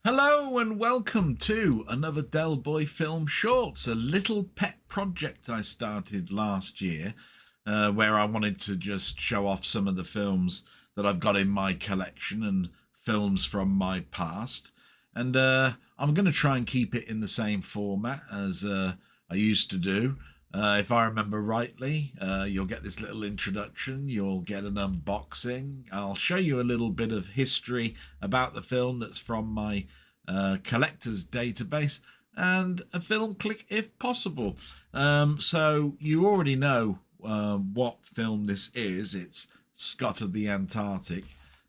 Hello and welcome to another Delboy film shorts, a little pet project I started last year where I wanted to just show off some of the films that I've got in my collection and films from my past. And I'm going to try and keep it in the same format as I used to do. If I remember rightly, you'll get this little introduction, you'll get an unboxing. I'll show you a little bit of history about the film that's from my Collectorz Database, and a film click if possible. So you already know what film this is. It's Scott of the Antarctic.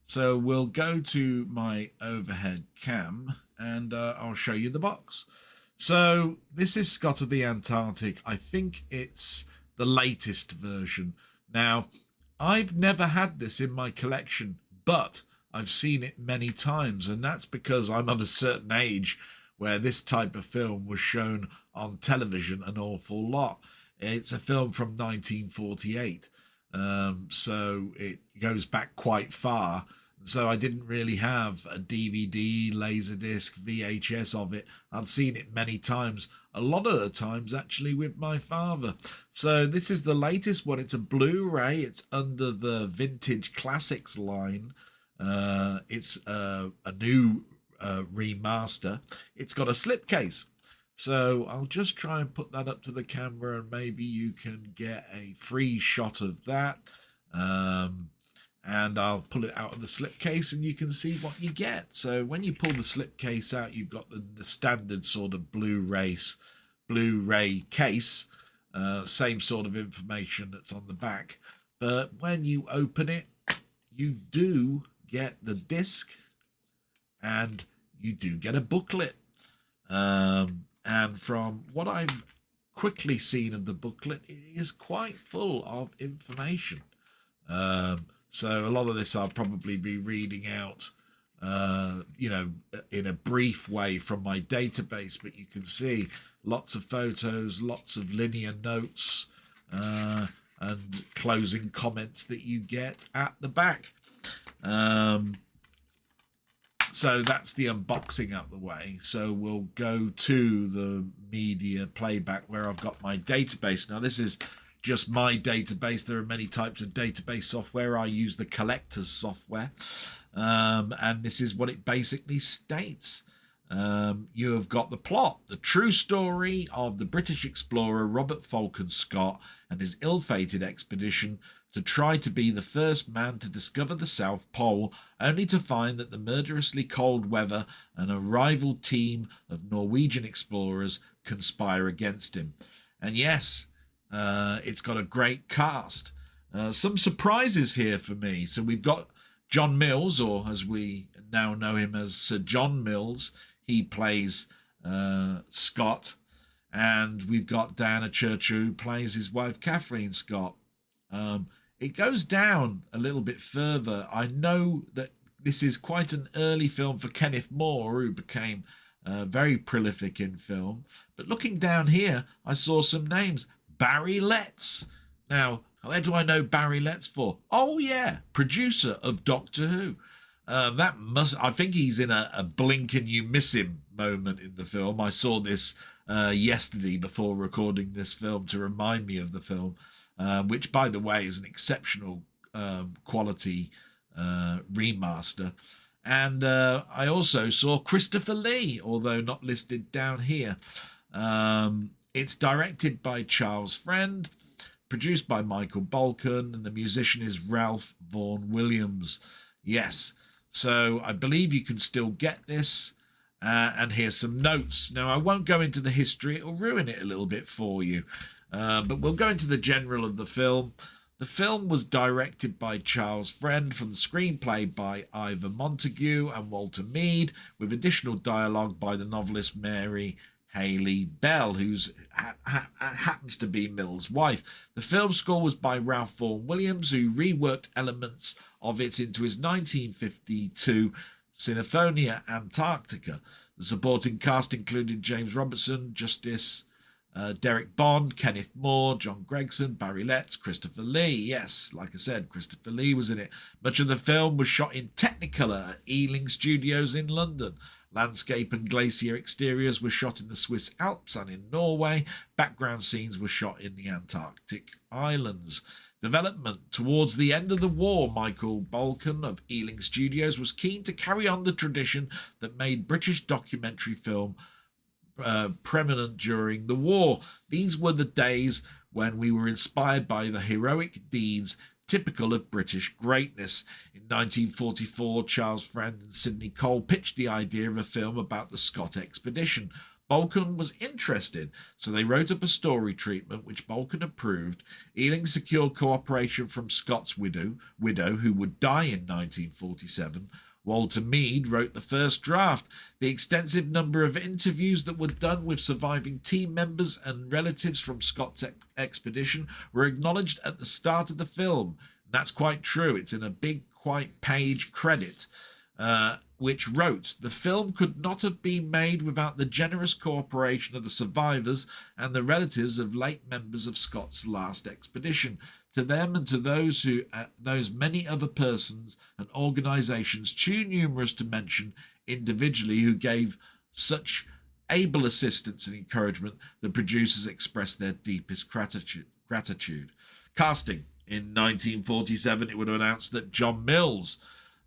So we'll go to my overhead cam and I'll show you the box. So this is Scott of the Antarctic. I think it's the latest version. Now, I've never had this in my collection, but I've seen it many times, and that's because I'm of a certain age where this type of film was shown on television an awful lot. It's a film from 1948, so it goes back quite far. So I didn't really have a DVD, Laserdisc, VHS of it. I'd seen it many times, a lot of the times actually with my father. So this is the latest one. It's a Blu-ray. It's under the Vintage Classics line. It's a new remaster. It's got a slipcase. So I'll just try and put that up to the camera and maybe you can get a free shot of that. And I'll pull it out of the slipcase and you can see what you get. So when you pull the slipcase out, you've got the standard sort of Blu-ray case, same sort of information that's on the back. But when you open it, you do get the disc and you do get a booklet. And from what I've quickly seen of the booklet, it is quite full of information. So a lot of this I'll probably be reading out, in a brief way from my database, but you can see lots of photos, lots of linear notes, and closing comments that you get at the back. So that's the unboxing out the way. So we'll go to the media playback where I've got my database. Now this is just my database. There are many types of database software. I use the Collectorz software. And this is what it basically states. You have got the plot, the true story of the British explorer Robert Falcon Scott and his ill-fated expedition to try to be the first man to discover the South Pole, only to find that the murderously cold weather and a rival team of Norwegian explorers conspire against him. And yes, it's got a great cast. Some surprises here for me. So we've got John Mills, or as we now know him as Sir John Mills. He plays Scott. And we've got Diana Churchill, who plays his wife, Kathleen Scott. It goes down a little bit further. I know that this is quite an early film for Kenneth More, who became very prolific in film. But looking down here, I saw some names. Barry Letts. Now, where do I know Barry Letts for? Oh yeah, producer of Doctor Who. I think he's in a blink and you miss him moment in the film. I saw this yesterday before recording this film to remind me of the film, which by the way is an exceptional quality remaster. And I also saw Christopher Lee, although not listed down here. It's directed by Charles Friend, produced by Michael Balkan, and the musician is Ralph Vaughan Williams. Yes, so I believe you can still get this. And here's some notes. Now, I won't go into the history. It'll ruin it a little bit for you. But we'll go into the general of the film. The film was directed by Charles Friend, from the screenplay by Ivor Montague and Walter Mead, with additional dialogue by the novelist Mary Haley Bell, who happens to be Mill's wife. The film score was by Ralph Vaughan Williams, who reworked elements of it into his 1952 Sinfonia Antarctica. The supporting cast included James Robertson, Justice Derek Bond, Kenneth More, John Gregson, Barry Letts, Christopher Lee. Yes, like I said, Christopher Lee was in it. Much of the film was shot in Technicolor at Ealing Studios in London. Landscape and glacier exteriors were shot in the Swiss Alps and in Norway. Background scenes were shot in the Antarctic islands. Development. Towards the end of the war, Michael Balkan of Ealing Studios was keen to carry on the tradition that made British documentary film preeminent during the war. These were the days when we were inspired by the heroic deeds typical of British greatness. In 1944, Charles Friend and Sidney Cole pitched the idea of a film about the Scott expedition. Balkan was interested, so they wrote up a story treatment which Balkan approved. Ealing secured cooperation from Scott's widow, who would die in 1947. Walter Mead wrote the first draft. The extensive number of interviews that were done with surviving team members and relatives from Scott's expedition were acknowledged at the start of the film. That's quite true. It's in a big white page credit, which wrote, "The film could not have been made without the generous cooperation of the survivors and the relatives of late members of Scott's last expedition. To them and to those many other persons and organisations too numerous to mention individually who gave such able assistance and encouragement, the producers expressed their deepest gratitude." Casting. In 1947, it would announce that John Mills,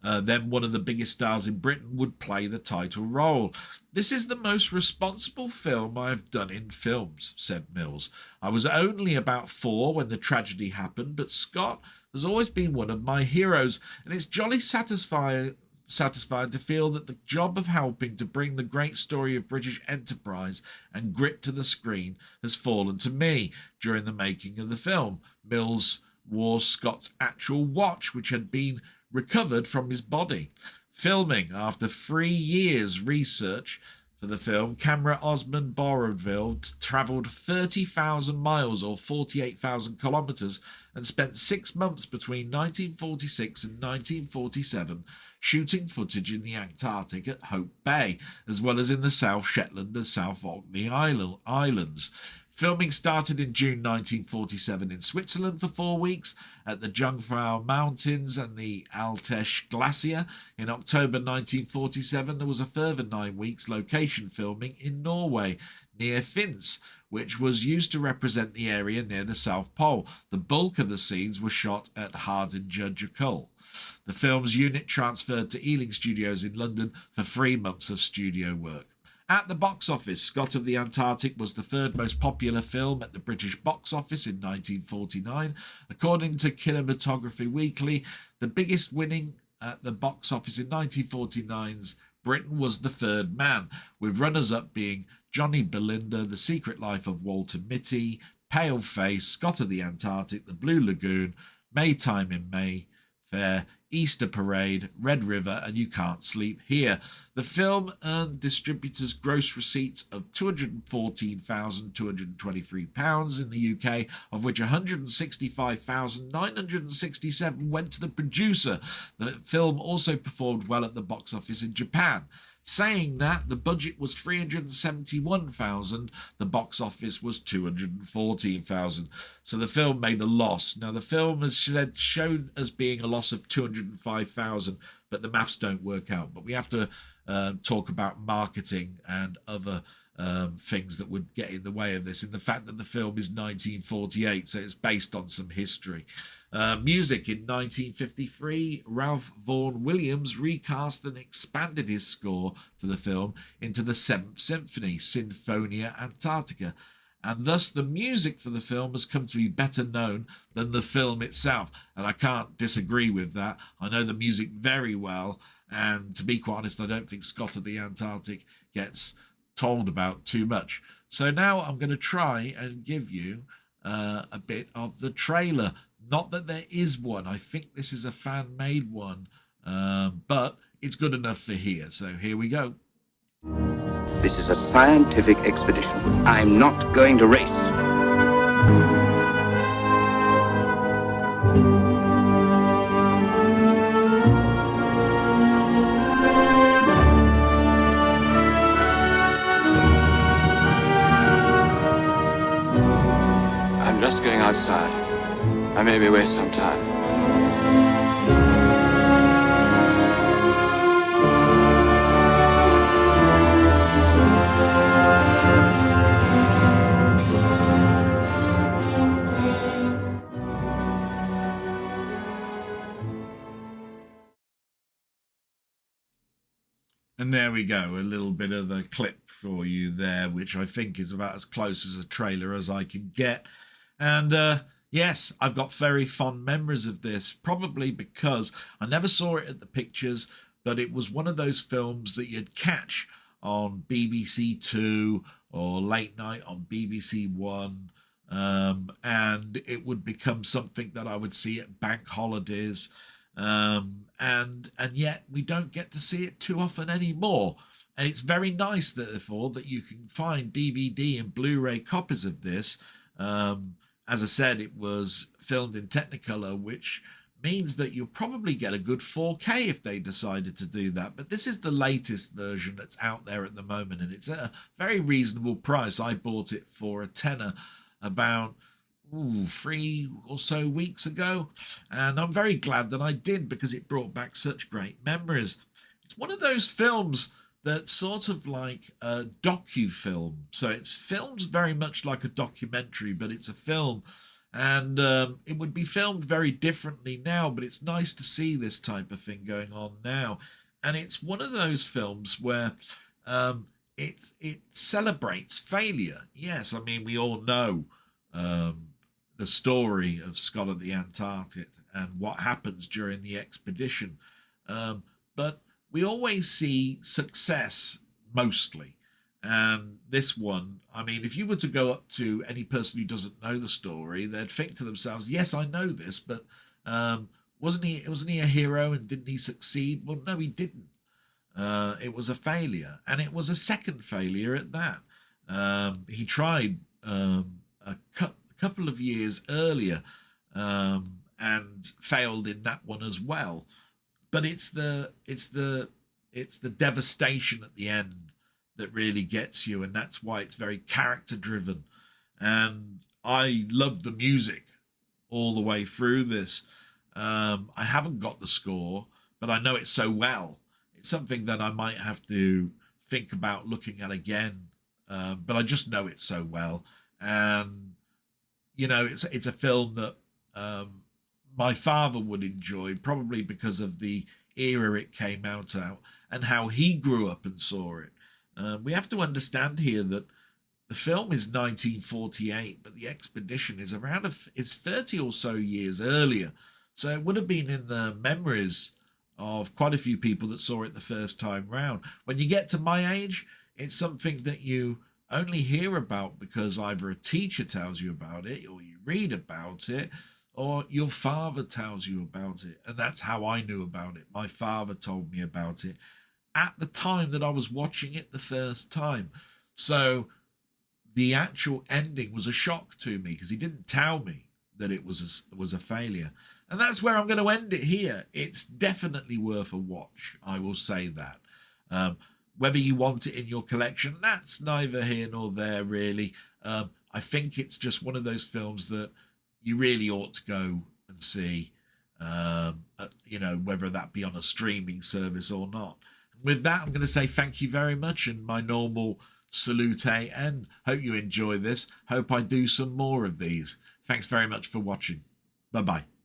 then one of the biggest stars in Britain, would play the title role. "This is the most responsible film I have done in films," said Mills. "I was only about 4 when the tragedy happened, but Scott has always been one of my heroes, and it's jolly satisfying to feel that the job of helping to bring the great story of British enterprise and grit to the screen has fallen to me during the making of the film." Mills wore Scott's actual watch, which had been recovered from his body. Filming. After 3 years research for the film, camera Osmond Borodville travelled 30,000 miles or 48,000 kilometres and spent 6 months between 1946 and 1947 shooting footage in the Antarctic at Hope Bay, as well as in the South Shetland and South Orkney Islands. Filming started in June 1947 in Switzerland for 4 weeks at the Jungfrau Mountains and the Altesh Glacier. In October 1947, there was a further 9 weeks location filming in Norway near Finns, which was used to represent the area near the South Pole. The bulk of the scenes were shot at Hardanger. The film's unit transferred to Ealing Studios in London for 3 months of studio work. At the box office, Scott of the Antarctic was the 3rd most popular film at the British box office in 1949. According to Cinematography Weekly, the biggest winning at the box office in 1949's Britain was The Third Man, with runners-up being Johnny Belinda, The Secret Life of Walter Mitty, Pale Face, Scott of the Antarctic, The Blue Lagoon, Maytime in Mayfair, Easter Parade, Red River, and You Can't Sleep Here. The film earned distributors gross receipts of £214,223 in the UK, of which £165,967 went to the producer. The film also performed well at the box office in Japan. Saying that, the budget was $371,000, the box office was $214,000. So the film made a loss. Now, the film is shown as being a loss of $205,000, but the maths don't work out. But we have to talk about marketing and other things that would get in the way of this, in the fact that the film is 1948, so it's based on some history. Music. In 1953, Ralph Vaughan Williams recast and expanded his score for the film into the 7th Symphony, Sinfonia Antarctica, and thus the music for the film has come to be better known than the film itself, and I can't disagree with that. I know the music very well, and to be quite honest, I don't think Scott of the Antarctic gets told about too much. So now I'm going to try and give you a bit of the trailer. Not that there is one. I think this is a fan-made one, but it's good enough for here. So here we go. This is a scientific expedition. I'm not going to race. I'm just going outside. I may be wasting some time. And there we go, a little bit of a clip for you there, which I think is about as close as a trailer as I can get. And yes, I've got very fond memories of this, probably because I never saw it at the pictures, but it was one of those films that you'd catch on BBC Two or late night on BBC One. And it would become something that I would see at bank holidays. And yet we don't get to see it too often anymore. And it's very nice, therefore, that you can find DVD and Blu-ray copies of this. As I said, it was filmed in Technicolor, which means that you'll probably get a good 4K if they decided to do that. But this is the latest version that's out there at the moment, and it's at a very reasonable price. I bought it for a tenner about 3 or so weeks ago, and I'm very glad that I did, because it brought back such great memories. It's one of those films that's sort of like a docu-film, so it's filmed very much like a documentary, but it's a film, and it would be filmed very differently now, but it's nice to see this type of thing going on now. And it's one of those films where it celebrates failure. Yes, I mean, we all know the story of Scott at the Antarctic and what happens during the expedition. But we always see success mostly. And this one, I mean, if you were to go up to any person who doesn't know the story, they'd think to themselves, yes, I know this, but wasn't he a hero and didn't he succeed? Well, no, he didn't. It was a failure, and it was a second failure at that. He tried a couple of years earlier and failed in that one as well. But it's the devastation at the end that really gets you, and that's why it's very character driven. And I love the music all the way through this. I haven't got the score, but I know it so well. It's something that I might have to think about looking at again, but I just know it so well. And you know, it's a film that my father would enjoy, probably because of the era it came out and how he grew up and saw it. We have to understand here that the film is 1948, but the expedition is it's 30 or so years earlier. So it would have been in the memories of quite a few people that saw it the first time round. When you get to my age, it's something that you only hear about because either a teacher tells you about it, or you read about it, or your father tells you about it. And that's how I knew about it. My father told me about it at the time that I was watching it the first time. So the actual ending was a shock to me, because he didn't tell me that it was a failure. And that's where I'm going to end it here. It's definitely worth a watch, I will say that. Whether you want it in your collection, that's neither here nor there, really. I think it's just one of those films that you really ought to go and see, you know, whether that be on a streaming service or not. With that, I'm going to say thank you very much, and my normal salute, and hope you enjoy this. Hope I do some more of these. Thanks very much for watching. Bye-bye.